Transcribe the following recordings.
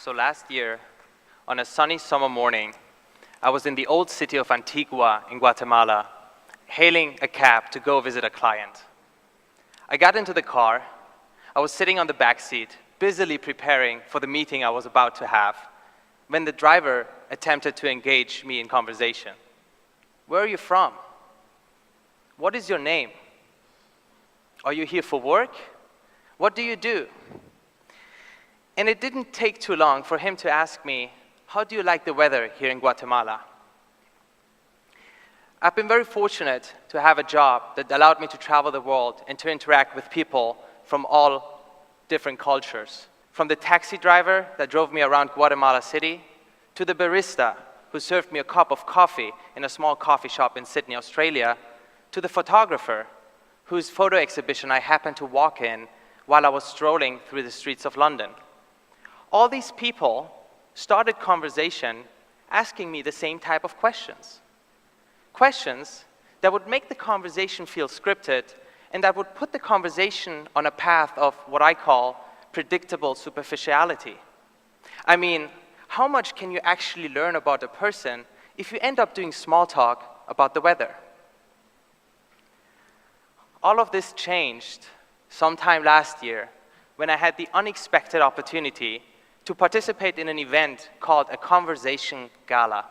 So last year, on a sunny summer morning, I was in the old city of Antigua in Guatemala, hailing a cab to go visit a client. I got into the car. I was sitting on the back seat, busily preparing for the meeting I was about to have, when the driver attempted to engage me in conversation. Where are you from? What is your name? Are you here for work? What do you do? And it didn't take too long for him to ask me, how do you like the weather here in Guatemala? I've been very fortunate to have a job that allowed me to travel the world and to interact with people from all different cultures. From the taxi driver that drove me around Guatemala City, to the barista who served me a cup of coffee in a small coffee shop in Sydney, Australia, to the photographer whose photo exhibition I happened to walk in while I was strolling through the streets of London. All these people started conversation asking me the same type of questions. Questions that would make the conversation feel scripted and that would put the conversation on a path of what I call predictable superficiality. I mean, how much can you actually learn about a person if you end up doing small talk about the weather? All of this changed sometime last year when I had the unexpected opportunity to participate in an event called a conversation gala.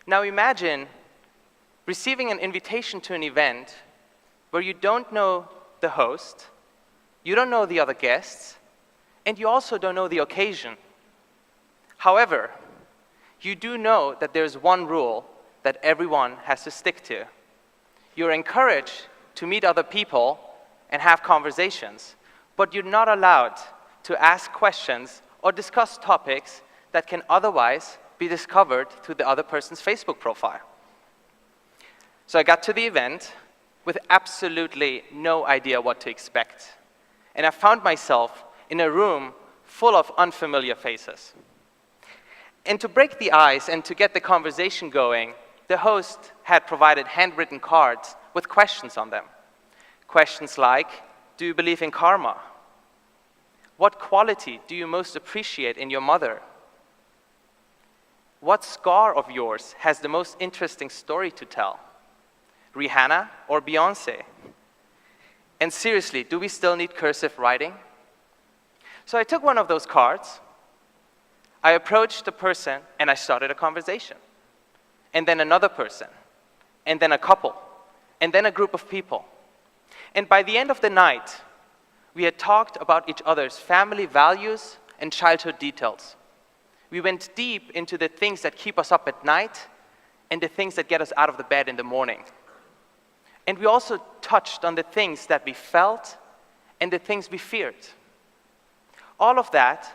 Now imagine receiving an invitation to an event where you don't know the host, you don't know the other guests, and you also don't know the occasion. However, you do know that there's one rule that everyone has to stick to. You're encouraged to meet other people and have conversations, but you're not allowed to ask questions or discuss topics that can otherwise be discovered through the other person's Facebook profile. So I got to the event with absolutely no idea what to expect. And I found myself in a room full of unfamiliar faces. And to break the ice and to get the conversation going, the host had provided handwritten cards with questions on them. Questions like, do you believe in karma? What quality do you most appreciate in your mother? What scar of yours has the most interesting story to tell? Rihanna or Beyonce? And seriously, do we still need cursive writing? So I took one of those cards, I approached the person, and I started a conversation. And then another person, and then a couple, and then a group of people. And by the end of the night, we had talked about each other's family values and childhood details. We went deep into the things that keep us up at night and the things that get us out of the bed in the morning. And we also touched on the things that we felt and the things we feared. All of that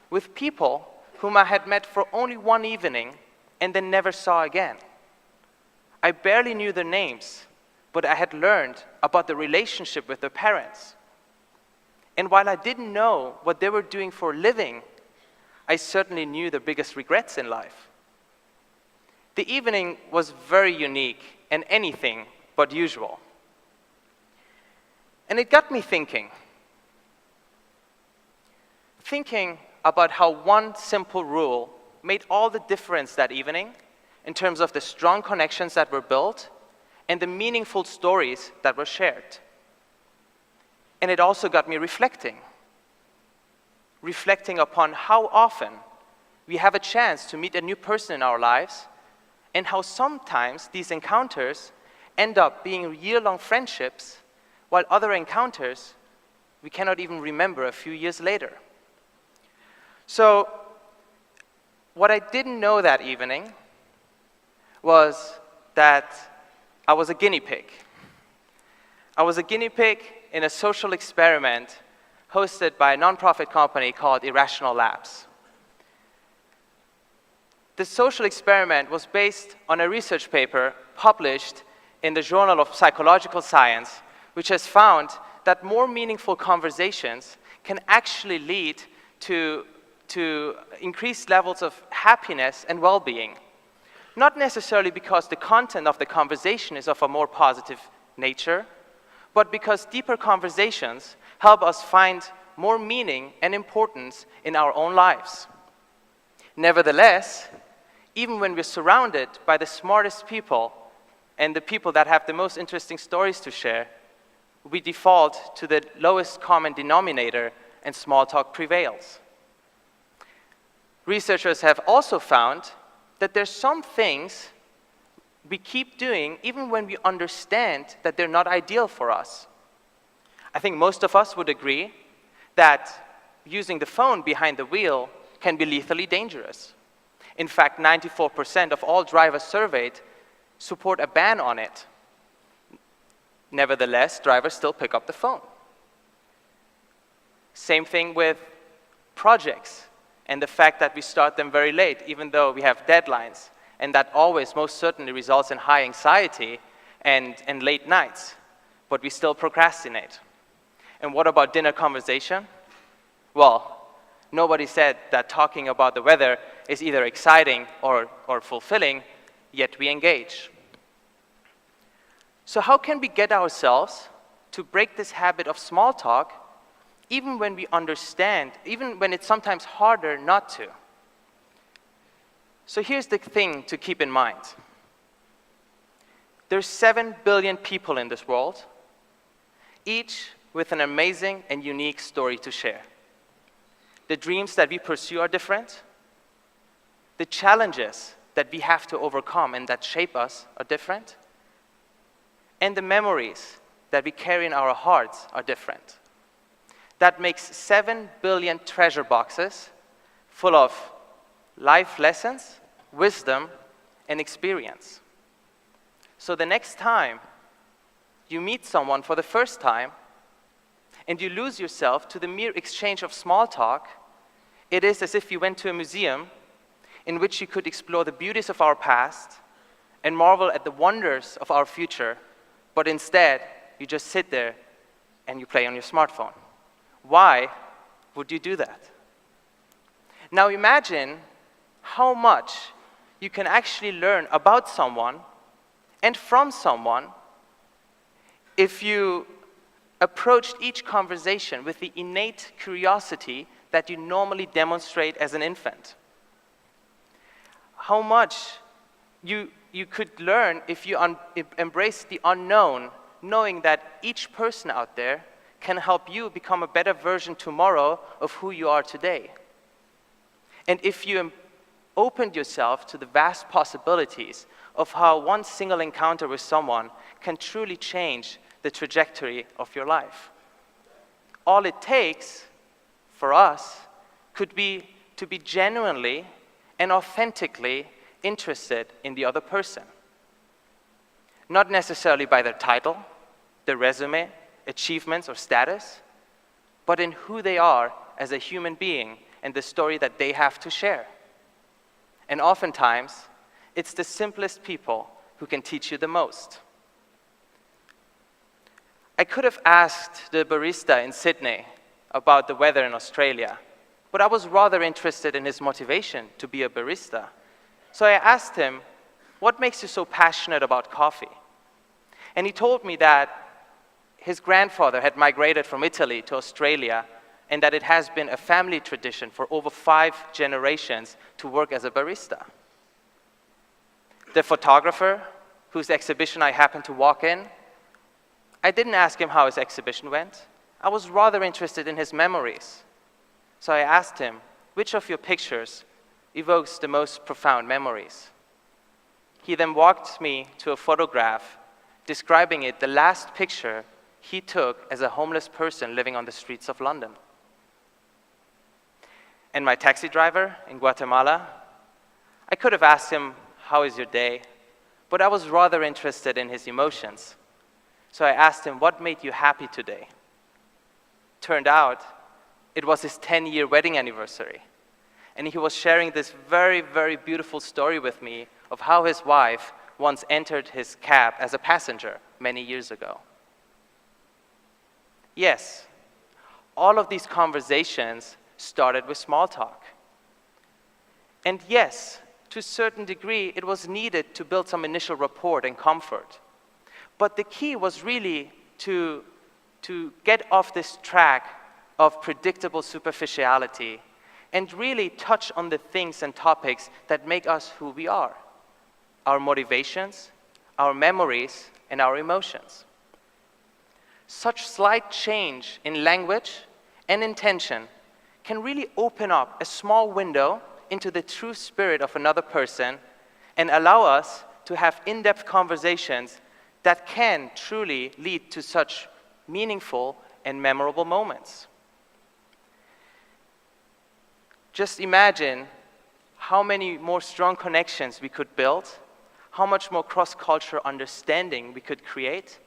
with people whom I had met for only one evening and then never saw again. I barely knew their names, but I had learned about the relationship with their parents. And while I didn't know what they were doing for a living, I certainly knew their biggest regrets in life. The evening was very unique and anything but usual. And it got me thinking about how one simple rule made all the difference that evening in terms of the strong connections that were built and the meaningful stories that were shared. And it also got me reflecting upon how often we have a chance to meet a new person in our lives and how sometimes these encounters end up being year-long friendships, while other encounters we cannot even remember a few years later. So what I didn't know that evening was that I was a guinea pig. I was a guinea pig in a social experiment hosted by a nonprofit company called Irrational Labs. The social experiment was based on a research paper published in the Journal of Psychological Science, which has found that more meaningful conversations can actually lead to increased levels of happiness and well-being. Not necessarily because the content of the conversation is of a more positive nature, but because deeper conversations help us find more meaning and importance in our own lives. Nevertheless, even when we're surrounded by the smartest people and the people that have the most interesting stories to share, we default to the lowest common denominator and small talk prevails. Researchers have also found that there's some things we keep doing even when we understand that they're not ideal for us. I think most of us would agree that using the phone behind the wheel can be lethally dangerous. In fact, 94% of all drivers surveyed support a ban on it. Nevertheless, drivers still pick up the phone. Same thing with projects and the fact that we start them very late, even though we have deadlines, and that always most certainly results in high anxiety and late nights, but we still procrastinate. And what about dinner conversation? Well, nobody said that talking about the weather is either exciting or fulfilling, yet we engage. So how can we get ourselves to break this habit of small talk, even when we understand, even when it's sometimes harder not to? So here's the thing to keep in mind. There's 7 billion people in this world, each with an amazing and unique story to share. The dreams that we pursue are different. The challenges that we have to overcome and that shape us are different. And the memories that we carry in our hearts are different. That makes 7 billion treasure boxes full of life lessons, wisdom, and experience. So the next time you meet someone for the first time and you lose yourself to the mere exchange of small talk, it is as if you went to a museum in which you could explore the beauties of our past and marvel at the wonders of our future, but instead you just sit there and you play on your smartphone. Why would you do that? Now imagine how much you can actually learn about someone and from someone if you approached each conversation with the innate curiosity that you normally demonstrate as an infant. How much you could learn if you embrace the unknown, knowing that each person out there can help you become a better version tomorrow of who you are today. And if you opened yourself to the vast possibilities of how one single encounter with someone can truly change the trajectory of your life. All it takes for us could be to be genuinely and authentically interested in the other person. Not necessarily by their title, their resume, achievements, or status, but in who they are as a human being and the story that they have to share. And oftentimes, it's the simplest people who can teach you the most. I could have asked the barista in Sydney about the weather in Australia, but I was rather interested in his motivation to be a barista. So I asked him, what makes you so passionate about coffee? And he told me that his grandfather had migrated from Italy to Australia and that it has been a family tradition for over 5 generations to work as a barista. The photographer, whose exhibition I happened to walk in, I didn't ask him how his exhibition went. I was rather interested in his memories. So I asked him, which of your pictures evokes the most profound memories? He then walked me to a photograph describing it the last picture he took as a homeless person living on the streets of London. And my taxi driver in Guatemala, I could have asked him, how is your day? But I was rather interested in his emotions. So I asked him, what made you happy today? Turned out, it was his 10-year wedding anniversary. And he was sharing this very, very beautiful story with me of how his wife once entered his cab as a passenger many years ago. Yes, all of these conversations started with small talk. And yes, to a certain degree, it was needed to build some initial rapport and comfort. But the key was really to get off this track of predictable superficiality and really touch on the things and topics that make us who we are, our motivations, our memories, and our emotions. Such slight change in language and intention can really open up a small window into the true spirit of another person and allow us to have in-depth conversations that can truly lead to such meaningful and memorable moments. Just imagine how many more strong connections we could build, how much more cross-cultural understanding we could create,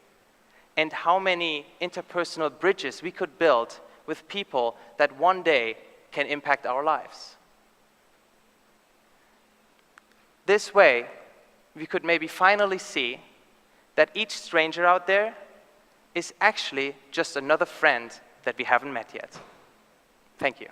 and how many interpersonal bridges we could build with people that one day can impact our lives. This way, we could maybe finally see that each stranger out there is actually just another friend that we haven't met yet. Thank you.